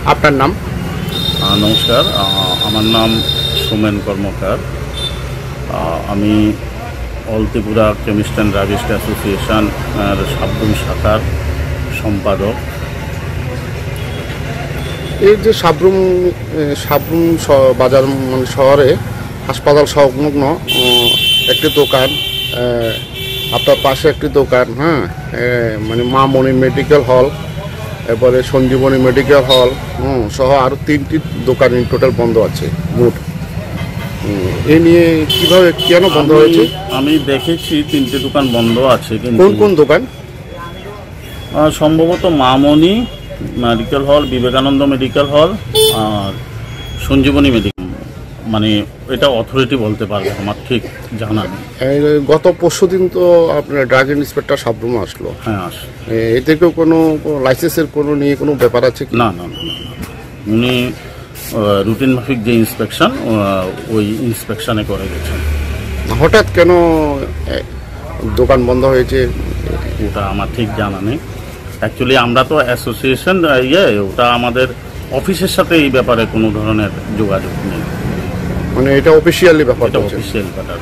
আপনার নাম? নমস্কার, আমার নাম সোমেন কর্মকার। আমি all Tripura chemist and druggist association Sabroom শাখার সম্পাদক। এই যে সাবরুম বাজার মানে শহরে হাসপাতাল সংলগ্ন একটি দোকান, আপনার পাশে একটি দোকান, হ্যাঁ, মানে মা মণি মেডিকেল হল, এরপরে সঞ্জীবনী মেডিকেল হল সহ আরও 3টি দোকান ইন টোটাল বন্ধ আছে মোট। এ নিয়ে কীভাবে কেন বন্ধ হয়েছে? আমি দেখেছি 3টে দোকান বন্ধ আছে। কোন কোন দোকান? সম্ভবত মা মণি medical hall, Vivekananda medical hall আর সঞ্জীবনী মেডিকেল, মানে এটা অথরিটি বলতে পারবে, আমার ঠিক জানা নেই। গত পরশুদিন তো আপনার ড্রাগ ইন্সপেক্টর সাবরুম আসলো। হ্যাঁ, এতে কেউ কোনো লাইসেন্সের কোনো নিয়ে কোনো ব্যাপার আছে কি? না না না না, উনি রুটিন মাফিক যে ইন্সপেকশন ওই ইন্সপেকশনে করে গেছেন। হঠাৎ কেন দোকান বন্ধ হয়েছে ওটা আমার ঠিক জানা নেই। অ্যাকচুয়ালি আমরা তো অ্যাসোসিয়েশন ওটা আমাদের অফিসের সাথে এই ব্যাপারে কোনো ধরনের যোগাযোগ নেই। মানে এটা অফিসিয়ালি ব্যাপার? এটা অফিসিয়াল ব্যাপার।